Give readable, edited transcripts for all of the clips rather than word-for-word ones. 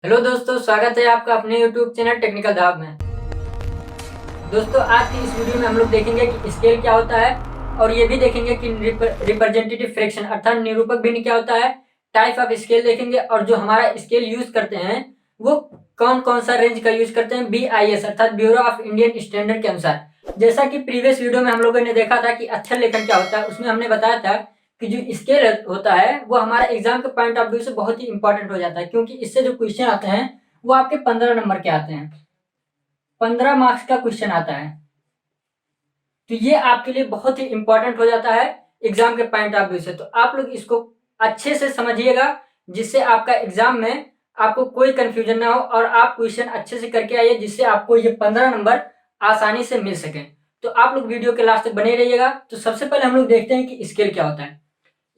Hello दोस्तों, स्वागत है आपका अपने YouTube चैनल टेक्निकल धाब में। दोस्तों, आज की इस वीडियो में हम लोग देखेंगे कि स्केल क्या होता है और ये भी देखेंगे कि रिप्रेजेंटेटिव फ्रैक्शन अर्थात निरूपक भिन्न क्या होता है। टाइप ऑफ स्केल देखेंगे और जो हमारा स्केल यूज करते हैं वो कौन कौन सा रेंज का यूज करते हैं BIS अर्थात ब्यूरो ऑफ इंडियन स्टैंडर्ड के अनुसार। जैसा कि प्रीवियस वीडियो में हम लोगों ने देखा था कि अक्षर लेखन क्या होता है, उसमें हमने बताया था कि जो स्केल होता है वो हमारा एग्जाम के पॉइंट ऑफ व्यू से बहुत ही इंपॉर्टेंट हो जाता है, क्योंकि इससे जो क्वेश्चन आते हैं वो आपके 15 नंबर के आते हैं, 15 मार्क्स का क्वेश्चन आता है। तो ये आपके लिए बहुत ही इंपॉर्टेंट हो जाता है एग्जाम के पॉइंट ऑफ व्यू से। तो आप लोग इसको अच्छे से समझिएगा जिससे आपका एग्जाम में आपको कोई कंफ्यूजन ना हो और आप क्वेश्चन अच्छे से करके आइए, जिससे आपको ये 15 नंबर आसानी से मिल सके। तो आप लोग वीडियो के लास्ट तक बने रहिएगा। तो सबसे पहले हम लोग देखते हैं कि स्केल क्या होता है।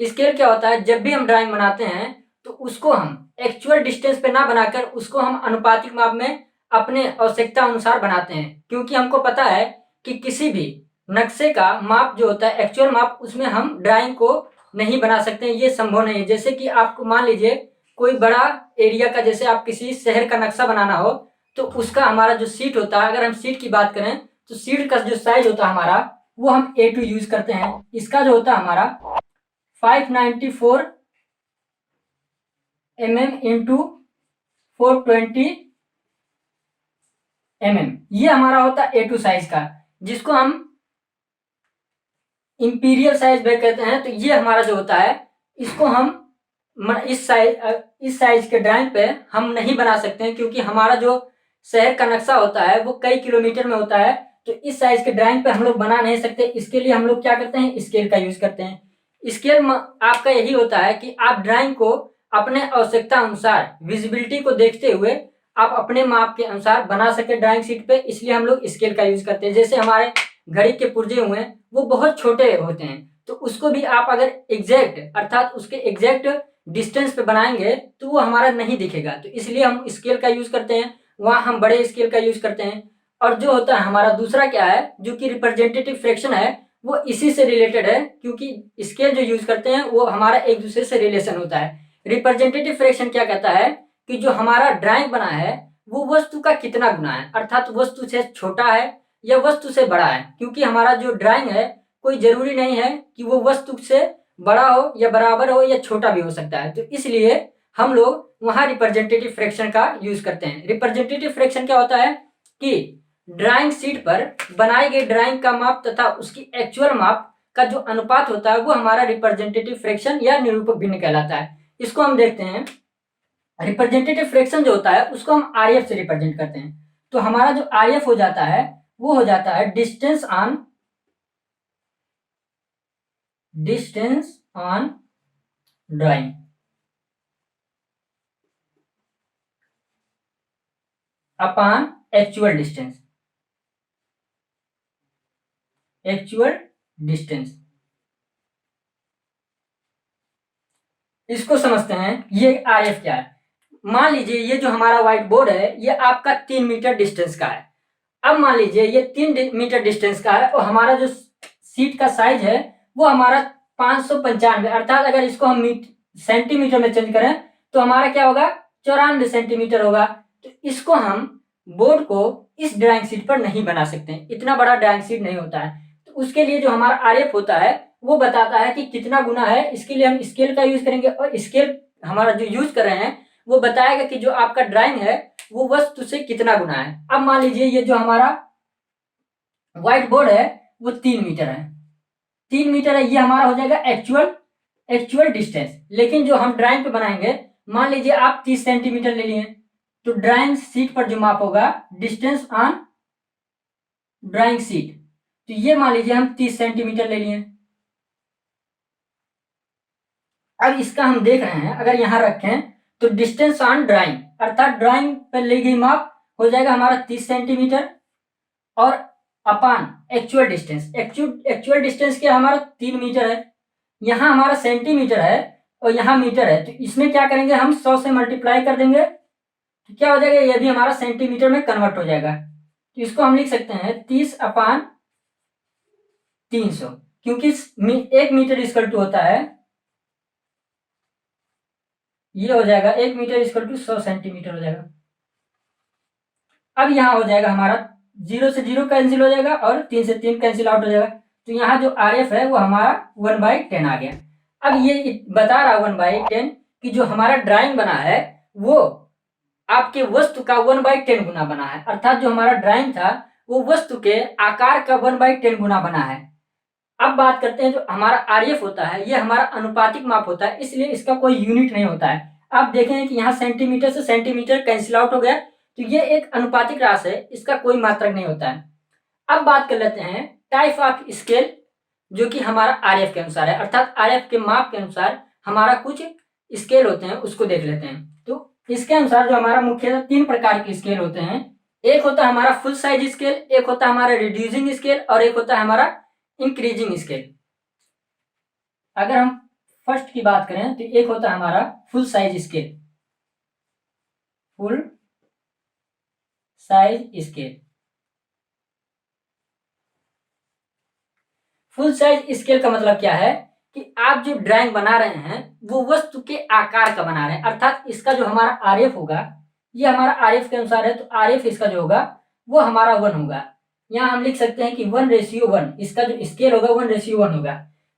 स्केल क्या होता है, जब भी हम ड्राइंग बनाते हैं तो उसको हम एक्चुअल डिस्टेंस पे ना बनाकर उसको हम अनुपातिक माप में अपने आवश्यकता अनुसार बनाते हैं, क्योंकि हमको पता है कि किसी भी नक्शे का माप जो होता है एक्चुअल माप, उसमें हम ड्राइंग को नहीं बना सकते हैं, ये संभव नहीं है। जैसे कि आपको मान लीजिए कोई बड़ा एरिया का, जैसे आप किसी शहर का नक्शा बनाना हो तो उसका हमारा जो सीट होता है, अगर हम सीट की बात करें तो सीट का जो साइज होता है हमारा वो हम A2 यूज करते हैं। इसका जो होता है हमारा 594 mm इंटू 420 mm, ये हमारा होता है A2 साइज का, जिसको हम इंपीरियल साइज बैग कहते हैं। तो ये हमारा जो होता है इसको हम इस साइज के ड्राइंग पे हम नहीं बना सकते हैं, क्योंकि हमारा जो शहर का नक्शा होता है वो कई किलोमीटर में होता है। तो इस साइज के ड्राइंग पे हम लोग बना नहीं सकते। इसके लिए हम लोग क्या करते हैं, स्केल का यूज करते हैं। स्केल आपका यही होता है कि आप ड्राइंग को अपने आवश्यकता अनुसार विजिबिलिटी को देखते हुए आप अपने माप के अनुसार बना सके ड्राइंग शीट पे, इसलिए हम लोग स्केल का यूज करते हैं। जैसे हमारे घड़ी के पुर्जे हुए हैं वो बहुत छोटे होते हैं, तो उसको भी आप अगर एग्जैक्ट अर्थात उसके एग्जैक्ट डिस्टेंस पे बनाएंगे तो वो हमारा नहीं दिखेगा। तो इसलिए हम स्केल का यूज करते हैं, वहां हम बड़े स्केल का यूज करते हैं। और जो होता है हमारा दूसरा क्या है, जो कि रिप्रेजेंटेटिव फ्रैक्शन है, वो इसी से रिलेटेड है, क्योंकि स्केल जो यूज करते हैं वो हमारा एक दूसरे से रिलेशन होता है। रिप्रेजेंटेटिव फ्रैक्शन क्या कहता है कि जो हमारा ड्राइंग बना है वो वस्तु का कितना गुना है, अर्थात वस्तु से छोटा है या वस्तु से बड़ा है। क्योंकि हमारा जो ड्राइंग है कोई जरूरी नहीं है कि वो वस्तु से बड़ा हो या बराबर हो या छोटा भी हो सकता है। तो इसलिए हम लोग वहां रिप्रेजेंटेटिव फ्रैक्शन का यूज करते हैं। रिप्रेजेंटेटिव फ्रैक्शन क्या होता है कि ड्राइंग शीट पर बनाई गई ड्राइंग का माप तथा उसकी एक्चुअल माप का जो अनुपात होता है वो हमारा रिप्रेजेंटेटिव फ्रैक्शन या निरूपक भिन्न कहलाता है। इसको हम देखते हैं। रिप्रेजेंटेटिव फ्रैक्शन जो होता है उसको हम RF से रिप्रेजेंट करते हैं। तो हमारा जो RF हो जाता है वो हो जाता है distance on drawing upon actual distance. इसको समझते हैं ये RF क्या है। मान लीजिए ये जो हमारा व्हाइट बोर्ड है ये आपका 3 मीटर डिस्टेंस का है। अब मान लीजिए ये 3 मीटर डिस्टेंस का है और हमारा जो सीट का साइज है वो हमारा 595, अर्थात अगर इसको हम सेंटीमीटर में चेंज करें तो हमारा क्या होगा, 94 सेंटीमीटर होगा। तो इसको हम बोर्ड को इस ड्राइंग शीट पर नहीं बना सकते, इतना बड़ा ड्राइंग शीट नहीं होता है। तो उसके लिए जो हमारा RF होता है वो बताता है कि कितना गुना है। इसके लिए हम स्केल का यूज करेंगे और स्केल हमारा जो यूज कर रहे हैं वो बताएगा कि जो आपका ड्राइंग है वो वस्तु से कितना गुना है। अब मान लीजिए ये जो हमारा व्हाइट बोर्ड है वो 3 मीटर है, 3 मीटर है, ये हमारा हो जाएगा एक्चुअल डिस्टेंस। लेकिन जो हम ड्राइंग पे बनाएंगे, मान लीजिए आप 30 सेंटीमीटर ले लिए, तो ड्राइंग शीट पर जो माप होगा डिस्टेंस ऑन ड्राइंग शीट, तो ये मान लीजिए हम 30 सेंटीमीटर ले लिए। अब इसका हम देख रहे हैं, अगर यहां रखें तो डिस्टेंस ऑन ड्राइंग अर्थात ड्राइंग पर ली गई माप हो जाएगा हमारा 30 सेंटीमीटर और अपान एक्चुअल डिस्टेंस क्या हमारा 3 मीटर है, यहां हमारा सेंटीमीटर है और यहां मीटर है। तो इसमें क्या करेंगे, हम 100 से मल्टीप्लाई कर देंगे तो क्या हो जाएगा, ये भी हमारा सेंटीमीटर में कन्वर्ट हो जाएगा। तो इसको हम लिख सकते हैं 30/300, क्योंकि 1 मीटर इक्वल टू होता है ये हो जाएगा 1 मीटर इक्वल टू 100 सेंटीमीटर हो जाएगा। अब यहाँ हो जाएगा हमारा 0 से 0 कैंसिल हो जाएगा और 3 से 3 कैंसिल आउट हो जाएगा। तो यहाँ जो RF है वो हमारा 1/10 आ गया। अब ये बता रहा 1/10 कि जो हमारा ड्राइंग बना है वो आपके वस्तु का 1/10 गुना बना है, अर्थात जो हमारा ड्राइंग था वो वस्तु के आकार का 1/10 गुना बना है। अब बात करते हैं जो हमारा RF होता है ये हमारा अनुपातिक माप होता है, इसलिए इसका कोई यूनिट नहीं होता है। आप देखेंगे कि यहाँ सेंटीमीटर से सेंटीमीटर कैंसिल आउट हो गया, तो ये एक अनुपातिक राशि है, इसका कोई मात्रक नहीं होता है। अब बात कर लेते हैं टाइप ऑफ स्केल जो कि हमारा RF के अनुसार है, अर्थात RF के माप के अनुसार हमारा कुछ स्केल होते हैं, उसको देख लेते हैं। तो इसके अनुसार जो हमारा मुख्यतः 3 प्रकार के स्केल होते हैं। एक होता है हमारा फुल साइज स्केल, एक होता है हमारा रिड्यूसिंग स्केल और एक होता है हमारा इंक्रीजिंग स्केल। अगर हम फर्स्ट की बात करें तो एक होता है हमारा full size scale, full size scale. Full size scale का मतलब क्या है कि आप जो ड्राइंग बना रहे हैं वो वस्तु के आकार का बना रहे हैं, अर्थात इसका जो हमारा RF होगा ये हमारा RF के अनुसार है, तो RF इसका जो होगा वो हमारा 1 होगा। यहाँ हम लिख सकते हैं कि 1:1, इसका जो स्केल होगा 1:1 होगा।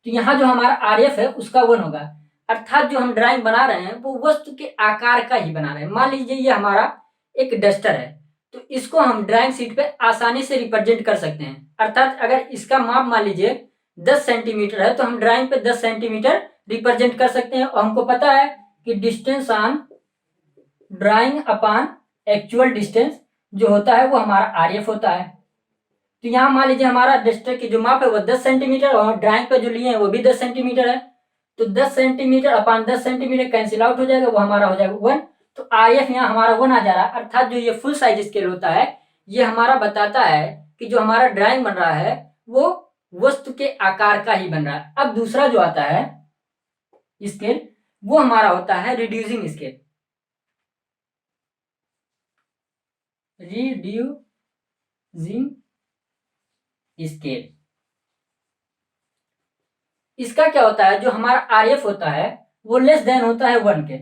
तो यहाँ जो हमारा RF है उसका 1 होगा, अर्थात जो हम ड्राइंग बना रहे हैं वो वस्तु के आकार का ही बना रहे हैं। मान लीजिए ये हमारा एक डस्टर है, तो इसको हम ड्राइंग शीट पे आसानी से रिप्रेजेंट कर सकते हैं, अर्थात अगर इसका माप मान लीजिए 10 सेंटीमीटर है तो हम ड्राइंग पे 10 सेंटीमीटर रिप्रेजेंट कर सकते हैं। और हमको पता है कि distance on drawing upon actual distance जो होता है वो हमारा RF होता है। तो यहाँ मान लीजिए हमारा डस्टर की जो माप है वो 10 सेंटीमीटर और ड्राइंग पे जो लिए हैं वो भी 10 सेंटीमीटर है, तो 10 centimetre upon 10 centimetre cancel out हो जाएगा, वो हमारा हो जाएगा 1। तो RF यहाँ हमारा 1 आ जा रहा है, अर्थात जो ये फुल साइज स्केल होता है ये हमारा बताता है कि जो हमारा ड्राइंग बन रहा है वो वस्तु के आकार का ही बन रहा है। अब दूसरा जो आता है स्केल वो हमारा होता है रिड्यूसिंग स्केल, रिड्यूसिंग स्केल। इसका क्या होता है, जो हमारा RF होता है वो लेस देन होता है 1 के,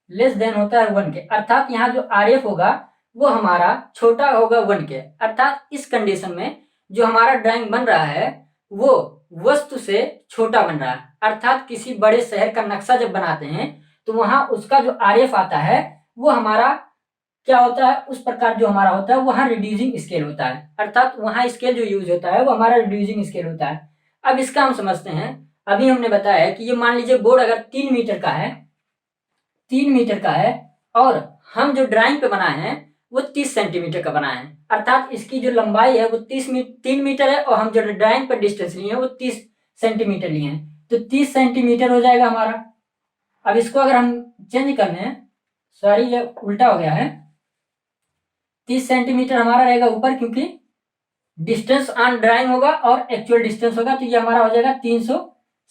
लेस देन होता है 1 के, अर्थात यहाँ जो RF होगा वो हमारा छोटा होगा 1 के। अर्थात इस कंडीशन में जो हमारा ड्राइंग बन रहा है वो वस्तु से छोटा बन रहा है, अर्थात किसी बड़े शहर का नक्शा जब बनाते हैं तो वहां उसका जो RF आता है वो हमारा क्या होता है, उस प्रकार जो हमारा होता है वहां रिड्यूसिंग स्केल होता है, अर्थात वहां स्केल जो यूज होता है वो हमारा रिड्यूसिंग स्केल होता है। अब इसका हम समझते हैं। अभी हमने बताया कि ये मान लीजिए बोर्ड अगर 3 मीटर का है, 3 मीटर का है और हम जो ड्राइंग पे बनाए हैं वो 30 सेंटीमीटर का बनाए हैं, अर्थात इसकी जो लंबाई है वो 3 मीटर है और हम जो ड्राइंग पर डिस्टेंस लिए हैं वो 30 सेंटीमीटर लिए हैं, तो 30 सेंटीमीटर हो जाएगा हमारा। अब इसको अगर हम चेंज कर लें, सॉरी ये उल्टा हो गया है, 30 सेंटीमीटर हमारा रहेगा ऊपर क्योंकि डिस्टेंस ऑन ड्राइंग होगा और एक्चुअल डिस्टेंस होगा, तो ये हमारा हो जाएगा 300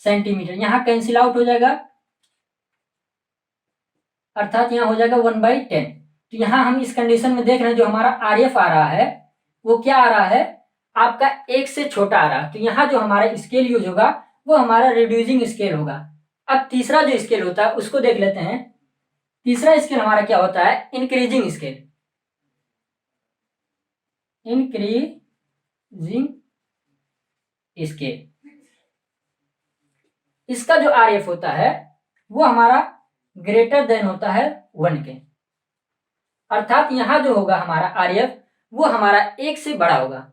सेंटीमीटर। यहाँ कैंसिल आउट हो जाएगा, अर्थात यहाँ हो जाएगा 1/10। तो यहाँ हम इस कंडीशन में देख रहे हैं जो हमारा RF आ रहा है वो क्या आ रहा है, आपका 1 से छोटा आ रहा है, तो यहाँ जो हमारा स्केल यूज होगा वो हमारा रिड्यूसिंग स्केल होगा। अब तीसरा जो स्केल होता है उसको देख लेते हैं। तीसरा स्केल हमारा क्या होता है, इंक्रीजिंग स्केल, इंक्रीजिंग स्केल। इसका जो RF होता है वो हमारा ग्रेटर देन होता है 1 के, अर्थात यहाँ जो होगा हमारा RF वो हमारा 1 से बड़ा होगा।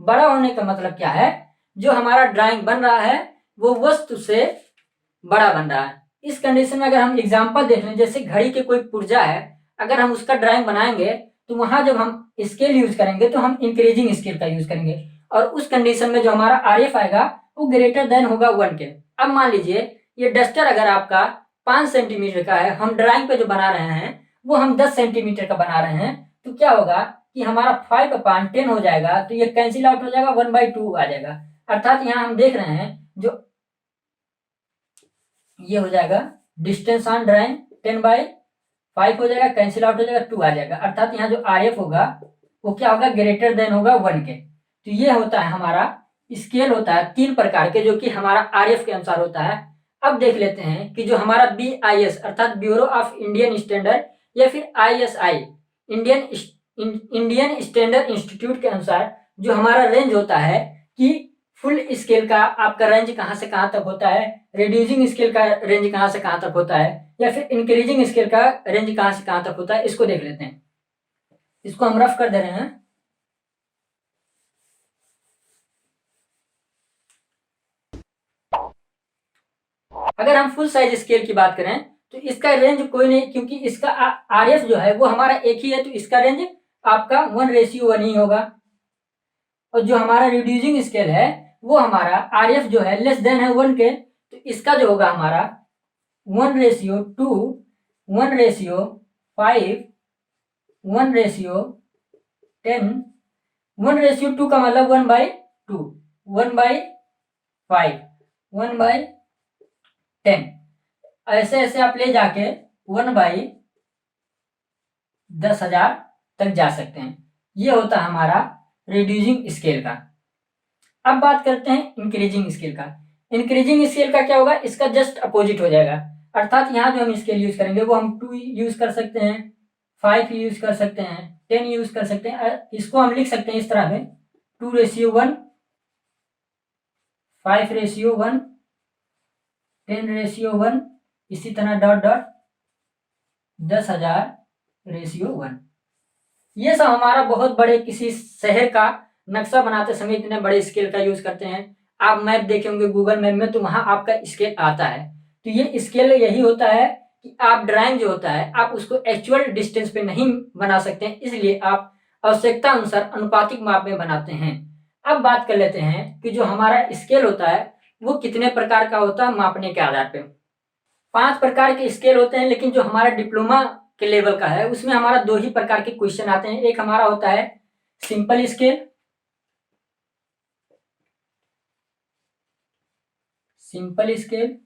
बड़ा होने का मतलब क्या है, जो हमारा ड्राइंग बन रहा है वो वस्तु से बड़ा बन रहा है। इस कंडीशन में अगर हम एग्जांपल देख लें, जैसे घड़ी के कोई पुर्जा है, अगर हम उसका ड्राइंग बनाएंगे तो वहां जब हम स्केल यूज करेंगे तो हम इंक्रीजिंग स्केल का यूज करेंगे और उस कंडीशन में जो हमारा RF आएगा वो ग्रेटर देन होगा 1 के। अब मान लीजिए ये डस्टर अगर आपका 5 सेंटीमीटर का है, हम ड्राइंग पे जो बना रहे हैं वो हम 10 सेंटीमीटर का बना रहे हैं, तो क्या होगा कि हमारा 5/10 हो जाएगा, तो ये कैंसिल आउट हो जाएगा, 1/2 आ जाएगा। अर्थात यहाँ हम देख रहे हैं जो ये हो जाएगा डिस्टेंस ऑन ड्राइंग 10/5 हो जाएगा, कैंसिल आउट हो जाएगा, 2 आ जाएगा, अर्थात यहाँ जो RF होगा वो क्या होगा, ग्रेटर देन होगा 1 के। तो ये होता है हमारा स्केल होता है 3 प्रकार के जो कि हमारा RF के अनुसार होता है। अब देख लेते हैं कि जो हमारा BIS अर्थात ब्यूरो ऑफ इंडियन स्टैंडर्ड या फिर ISI इंडियन स्टैंडर्ड इंस्टीट्यूट के अनुसार जो हमारा रेंज होता है कि फुल स्केल का आपका रेंज कहां से कहां तक होता है, रिड्यूसिंग स्केल का रेंज कहां से कहां तक होता है, या फिर इंक्रीजिंग स्केल का रेंज कहां से कहां तक होता है, इसको देख लेते हैं। इसको हम रफ कर दे रहे हैं। अगर हम फुल साइज स्केल की बात करें तो इसका रेंज कोई नहीं, क्योंकि इसका RF जो है वो हमारा एक ही है, तो इसका रेंज आपका 1:1 ही होगा। और जो हमारा रिड्यूसिंग स्केल है वो हमारा RF जो है लेस देन है 1 के, तो इसका जो होगा हमारा 1:2, 1:5, 1:10, 1:2 का मतलब 1/2, 1/5, 1/10, ऐसे ऐसे आप ले जाके 1/10,000 तक जा सकते हैं। ये होता है हमारा रिड्यूसिंग स्केल का। अब बात करते हैं इंक्रीजिंग स्केल का। इंक्रीजिंग स्केल का क्या होगा, इसका जस्ट अपोजिट हो जाएगा। अर्थात यहाँ जो हम स्केल यूज करेंगे वो हम 2 यूज कर सकते हैं, 5 यूज कर सकते हैं, 10 यूज कर सकते हैं। इसको हम लिख सकते हैं इस तरह में 2:1, 5:1, 10:1, इसी तरह डॉट डॉट 10,000:1। ये सब हमारा बहुत बड़े किसी शहर का नक्शा बनाते समय इतने बड़े स्केल का यूज करते हैं। आप मैप देखे होंगे गूगल मैप में, तो वहां आपका स्केल आता है। तो ये स्केल यही होता है कि आप ड्राइंग जो होता है आप उसको एक्चुअल डिस्टेंस पे नहीं बना सकते हैं, इसलिए आप आवश्यकता अनुसार अनुपातिक माप में बनाते हैं। अब बात कर लेते हैं कि जो हमारा स्केल होता है वो कितने प्रकार का होता है मापने के आधार पे। 5 प्रकार के स्केल होते हैं, लेकिन जो हमारा डिप्लोमा के लेवल का है उसमें हमारा 2 ही प्रकार के क्वेश्चन आते हैं। एक हमारा होता है सिंपल स्केल, सिंपल स्केल।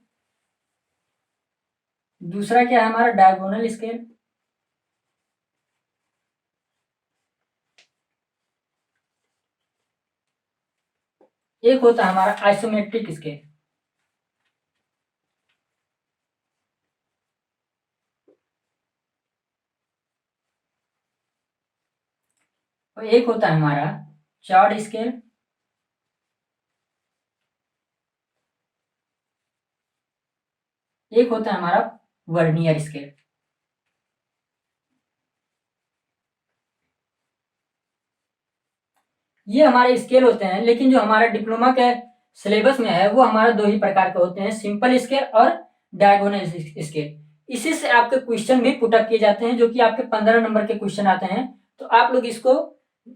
दूसरा क्या है हमारा डायगोनल स्केल। एक होता है हमारा आइसोमेट्रिक स्केल। और एक होता है हमारा चार्ट स्केल। एक होता है हमारा वर्नियर स्केल। ये हमारे स्केल होते हैं, लेकिन जो हमारा डिप्लोमा के सिलेबस में है वो हमारा 2 ही प्रकार के होते हैं, सिंपल स्केल और डायगोनल स्केल। इसी से आपके क्वेश्चन भी पुटअप किए जाते हैं, जो कि आपके 15 नंबर के क्वेश्चन आते हैं। तो आप लोग इसको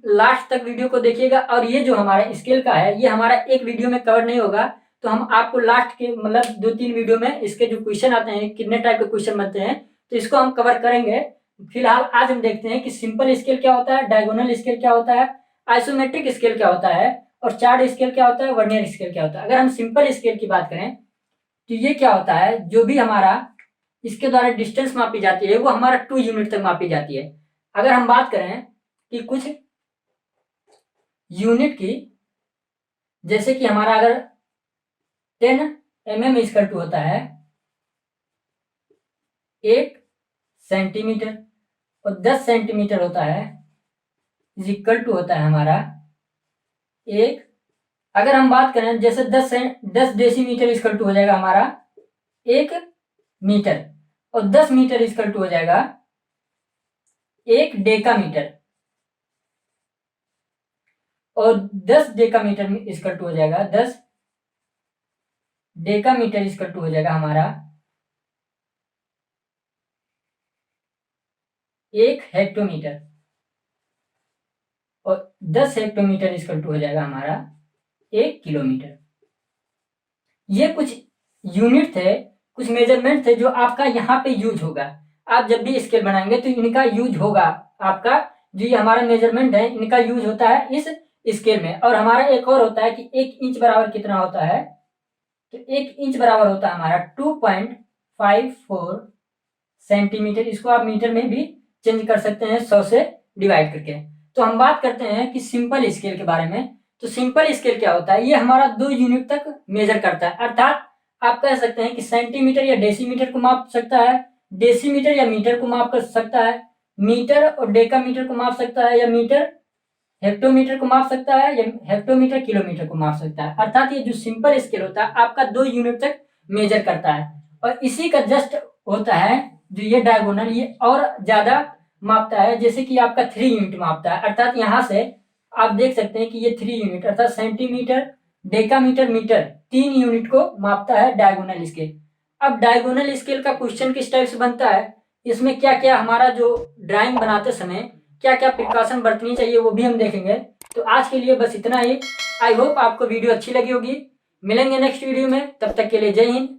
लास्ट तक वीडियो को देखिएगा। और ये जो हमारा स्केल का है ये हमारा एक वीडियो में कवर नहीं होगा, तो हम आपको लास्ट के मतलब 2-3 वीडियो में इसके जो क्वेश्चन आते हैं, कितने टाइप के क्वेश्चन बनते हैं, तो इसको हम कवर करेंगे। फिलहाल आज हम देखते हैं कि सिंपल स्केल क्या होता है, डायगोनल स्केल क्या होता है, आइसोमेट्रिक स्केल क्या होता है, और चार्ट स्केल क्या होता है, वर्नियर स्केल क्या होता है। अगर हम सिंपल स्केल की बात करें तो ये क्या होता है, जो भी हमारा इसके द्वारा डिस्टेंस मापी जाती है वो हमारा 2 यूनिट तक मापी जाती है। अगर हम बात करें कि कुछ यूनिट की, जैसे कि हमारा अगर 10 mm इक्वल टू होता है 1 सेंटीमीटर, और 10 सेंटीमीटर होता है इक्वल टू होता है हमारा 1। अगर हम बात करें जैसे 10 डेसीमीटर इक्वल टू हो जाएगा हमारा 1 मीटर, और 10 मीटर इक्वल टू हो जाएगा 1 डेकामीटर, और 10 डेकामीटर इक्वल टू हो जाएगा 10 डेकामीटर इक्वल टू हो जाएगा हमारा 1 हेक्टोमीटर, और 10 हेक्टोमीटर इक्वल टू हो जाएगा हमारा 1 किलोमीटर। ये कुछ यूनिट थे, कुछ मेजरमेंट थे जो आपका यहाँ पे यूज होगा। आप जब भी स्केल बनाएंगे तो इनका यूज होगा। आपका जो ये हमारा मेजरमेंट है इनका यूज होता है इस स्केल में। और हमारा एक और होता है कि 1 इंच बराबर कितना होता है, तो 1 इंच बराबर होता है हमारा 2.54 सेंटीमीटर। इसको आप मीटर में भी चेंज कर सकते हैं 100 से डिवाइड करके। तो हम बात करते हैं कि सिंपल स्केल के बारे में। तो सिंपल स्केल क्या होता है, ये हमारा 2 यूनिट तक मेजर करता है। अर्थात आप कह सकते हैं कि सेंटीमीटर या डेसीमीटर को माप सकता है, डेसीमीटर या मीटर को माप कर सकता है, मीटर और डेकामीटर को माप सकता है, या मीटर हेक्टोमीटर को माप सकता है, या हेक्टोमीटर किलोमीटर को माप सकता है। अर्थात ये जो सिंपल स्केल होता है आपका 2 यूनिट तक मेजर करता है, और इसी का जस्ट होता है जो ये डायगोनल, ये और ज्यादा मापता है, जैसे कि आपका 3 यूनिट मापता है। अर्थात यहाँ से आप देख सकते हैं कि ये 3 यूनिट अर्थात सेंटीमीटर, डेकामीटर, मीटर 3 यूनिट को मापता है डायगोनल स्केल। अब डायगोनल स्केल का क्वेश्चन किस टाइप से बनता है, इसमें क्या क्या हमारा जो ड्राइंग बनाते समय क्या क्या प्रिकॉशन बरतनी चाहिए वो भी हम देखेंगे। तो आज के लिए बस इतना ही। आई होप आपको वीडियो अच्छी लगी होगी। मिलेंगे नेक्स्ट वीडियो में, तब तक के लिए जय हिंद,